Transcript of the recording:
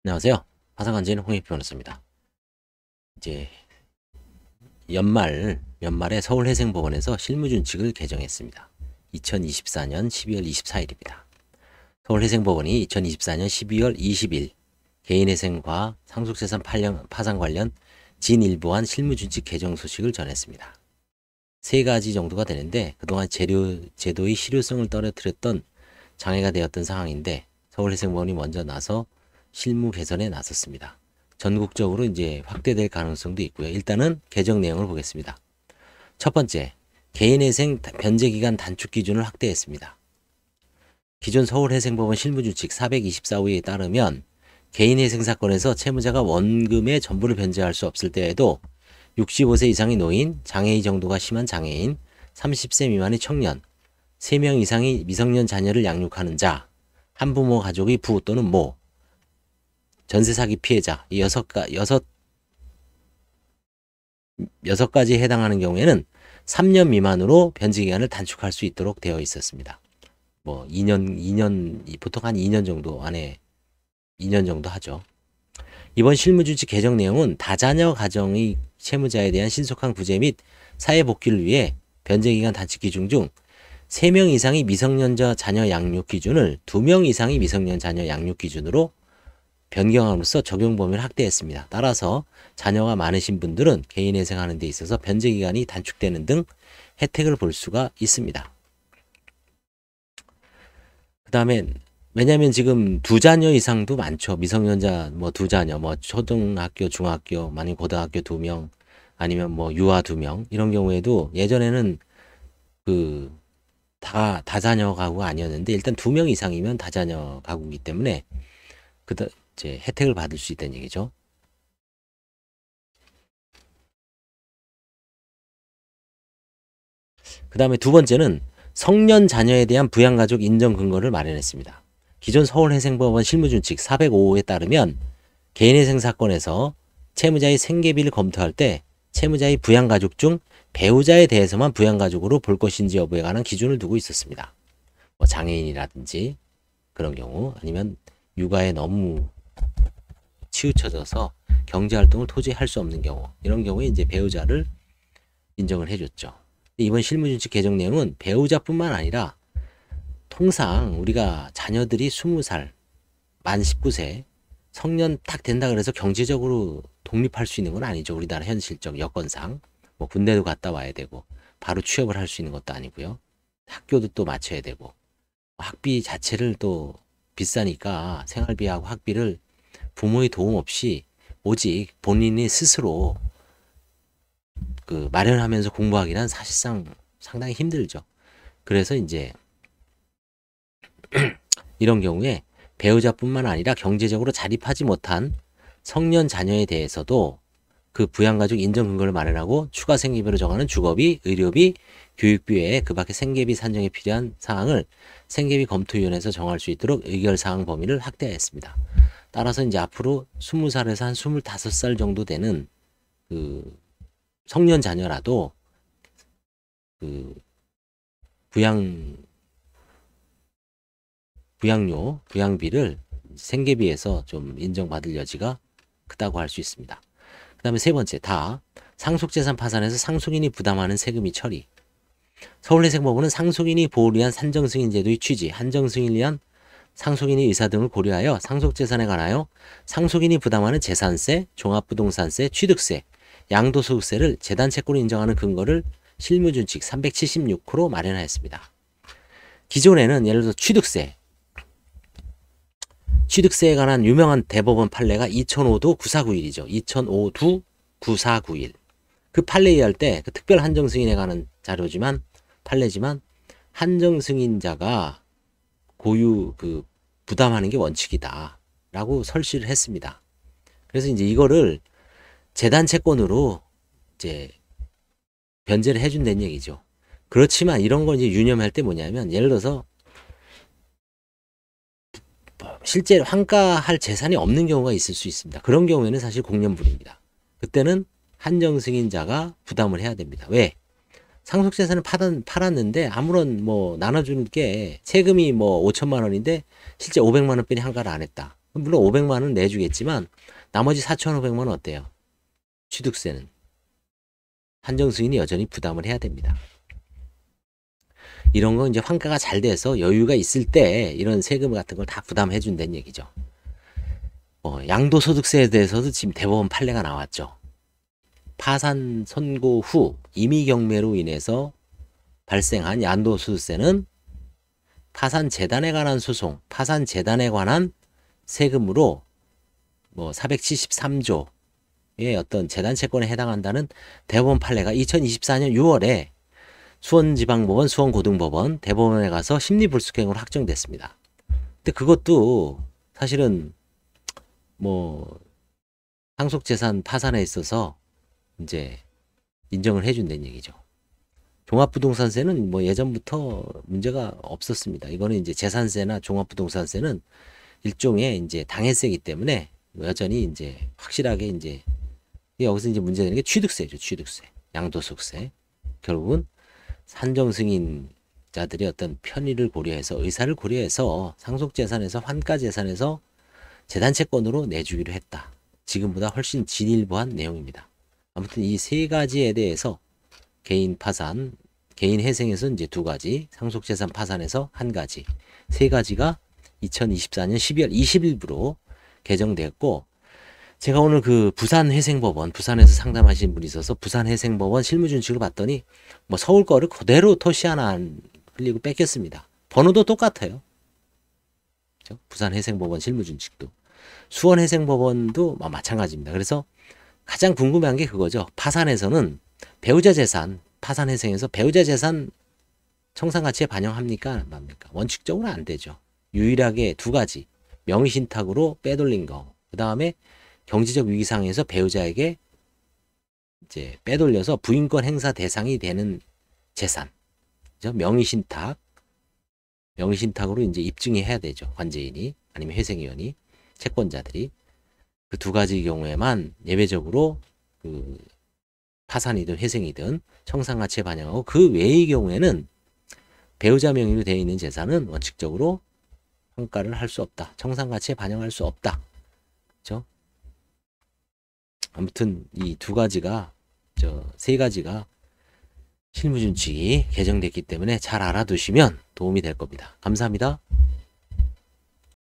안녕하세요. 화상관제는 홍익 변호사입니다. 이제 연말에 서울회생법원에서 실무준칙을 개정했습니다. 2024년 12월 24일입니다. 서울회생법원이 2024년 12월 20일 개인회생과 상속재산 파산 관련 진일보한 실무준칙 개정 소식을 전했습니다. 세 가지 정도가 되는데 그동안 제도의 실효성을 떨어뜨렸던 장애가 되었던 상황인데 서울회생법원이 먼저 나서 실무 개선에 나섰습니다. 전국적으로 이제 확대될 가능성도 있고요. 일단은 개정 내용을 보겠습니다. 첫 번째, 개인회생 변제기간 단축 기준을 확대했습니다. 기존 서울회생법원 실무준칙 424호에 따르면 개인회생 사건에서 채무자가 원금의 전부를 변제할 수 없을 때에도 65세 이상의 노인, 장애의 정도가 심한 장애인, 30세 미만의 청년, 3명 이상의 미성년 자녀를 양육하는 자, 한부모 가족의 부 또는 모, 전세 사기 피해자, 이 여섯 가지에 해당하는 경우에는 3년 미만으로 변제 기간을 단축할 수 있도록 되어 있었습니다. 뭐 2년 보통 한 2년 정도 안에 2년 정도 하죠. 이번 실무준칙 개정 내용은 다자녀 가정의 채무자에 대한 신속한 구제 및 사회 복귀를 위해 변제 기간 단축 기준 중 3명 이상의 미성년자 자녀 양육 기준을 2명 이상의 미성년 자녀 양육 기준으로 변경함으로써 적용 범위를 확대했습니다. 따라서 자녀가 많으신 분들은 개인회생하는 데 있어서 변제 기간이 단축되는 등 혜택을 볼 수가 있습니다. 그 다음에 왜냐하면 지금 2자녀 이상도 많죠. 미성년자 뭐 2자녀, 뭐 초등학교, 중학교, 만약 고등학교 2명, 아니면 뭐 유아 2명 이런 경우에도 예전에는 그 다자녀 가구가 아니었는데 일단 2명 이상이면 다자녀 가구이기 때문에 이제 혜택을 받을 수 있다는 얘기죠. 그 다음에 두 번째는 성년 자녀에 대한 부양가족 인정 근거를 마련했습니다. 기존 서울회생법원 실무준칙 405호에 따르면 개인회생 사건에서 채무자의 생계비를 검토할 때 채무자의 부양가족 중 배우자에 대해서만 부양가족으로 볼 것인지 여부에 관한 기준을 두고 있었습니다. 뭐 장애인이라든지 그런 경우 아니면 육아에 너무 치우쳐져서 경제활동을 도저히 할 수 없는 경우 이런 경우에 이제 배우자를 인정을 해줬죠. 이번 실무준칙 개정 내용은 배우자뿐만 아니라 통상 우리가 자녀들이 20살, 만 19세, 성년 딱 된다 그래서 경제적으로 독립할 수 있는 건 아니죠. 우리나라 현실적 여건상 뭐 군대도 갔다 와야 되고 바로 취업을 할 수 있는 것도 아니고요. 학교도 또 마쳐야 되고 학비 자체를 또 비싸니까 생활비하고 학비를 부모의 도움 없이 오직 본인이 스스로 그 마련하면서 공부하기란 사실상 상당히 힘들죠. 그래서 이제 이런 경우에 배우자뿐만 아니라 경제적으로 자립하지 못한 성년 자녀에 대해서도 그 부양가족 인정 근거를 마련하고 추가 생계비로 정하는 주거비, 의료비, 교육비 외에 그 밖에 생계비 산정에 필요한 사항을 생계비 검토위원회에서 정할 수 있도록 의결사항 범위를 확대했습니다. 따라서 이제 앞으로 20살에서 한 25살 정도 되는 그 성년 자녀라도 그 부양비를 생계비에서 좀 인정받을 여지가 크다고 할 수 있습니다. 그 다음에 세 번째, 상속재산 파산에서 상속인이 부담하는 세금이 처리. 서울회생법원은 상속인이 보호를 위한 산정승인제도의 취지, 한정승인을 위한 상속인의 의사 등을 고려하여 상속재산에 관하여 상속인이 부담하는 재산세, 종합부동산세, 취득세, 양도소득세를 재단채권으로 인정하는 근거를 실무준칙 376호로 마련하였습니다. 기존에는 예를 들어서 취득세에 관한 유명한 대법원 판례가 2005도 9491이죠. 2005도 9491. 그 판례 이해할 때 그 특별 한정승인에 관한 판례지만 한정승인자가 부담하는 게 원칙이다 라고 설시를 했습니다. 그래서 이제 이거를 재단 채권으로 이제 변제를 해준다는 얘기죠. 그렇지만 이런 걸 이제 유념할 때 뭐냐면 예를 들어서 실제 환가할 재산이 없는 경우가 있을 수 있습니다. 그런 경우에는 사실 공연불입니다. 그때는 한정승인자가 부담을 해야 됩니다. 왜? 상속재산을 팔았는데 아무런 뭐 나눠주는 게 세금이 뭐 5천만 원인데 실제 500만 원뿐이 환가를 안 했다. 물론 500만 원 내주겠지만 나머지 4,500만 원 어때요? 취득세는 한정수인이 여전히 부담을 해야 됩니다. 이런 건 이제 환가가 잘 돼서 여유가 있을 때 이런 세금 같은 걸 다 부담해 준다는 얘기죠. 양도소득세에 대해서도 지금 대법원 판례가 나왔죠. 파산 선고 후 임의 경매로 인해서 발생한 양도소득세는 파산 재단에 관한 소송, 파산 재단에 관한 세금으로 473조의 어떤 재단 채권에 해당한다는 대법원 판례가 2024년 6월에 수원지방법원, 수원고등법원, 대법원에 가서 심리불속행으로 확정됐습니다. 근데 그것도 사실은 상속재산 파산에 있어서 이제 인정을 해준다는 얘기죠. 종합부동산세는 예전부터 문제가 없었습니다. 이거는 이제 재산세나 종합부동산세는 일종의 이제 당해세이기 때문에 여전히 이제 확실하게 이제 여기서 이제 문제되는 게 취득세죠. 취득세, 양도소득세. 결국은 산정승인자들의 어떤 편의를 고려해서 의사를 고려해서 상속재산에서 환가재산에서 재단채권으로 내주기로 했다. 지금보다 훨씬 진일보한 내용입니다. 아무튼 이 세 가지에 대해서 개인 파산, 개인 회생에서 이제 2가지, 상속재산 파산에서 1가지, 3가지가 2024년 12월 20일부로 개정되었고, 제가 오늘 그 부산회생법원, 부산에서 상담하신 분이 있어서 부산회생법원 실무준칙을 봤더니 서울 거를 그대로 토시 하나 안 흘리고 뺏겼습니다. 번호도 똑같아요. 그렇죠? 부산회생법원 실무준칙도. 수원회생법원도 마찬가지입니다. 그래서 가장 궁금한 게 그거죠. 파산에서는 배우자 재산, 파산회생에서 배우자 재산 청산가치에 반영합니까? 맙니까? 원칙적으로 안 되죠. 유일하게 2가지. 명의신탁으로 빼돌린 거. 그 다음에 경제적 위기 상황에서 배우자에게 이제 빼돌려서 부인권 행사 대상이 되는 재산. 그죠? 명의신탁으로 이제 입증이 해야 되죠. 관제인이 아니면 회생위원이, 채권자들이. 그 2가지 경우에만 예외적으로 그 파산이든 회생이든 청산가치에 반영하고, 그 외의 경우에는 배우자 명의로 되어 있는 재산은 원칙적으로 평가를 할 수 없다. 청산가치에 반영할 수 없다. 그렇죠? 아무튼 이 2가지가 3가지가 실무준칙이 개정됐기 때문에 잘 알아두시면 도움이 될 겁니다. 감사합니다.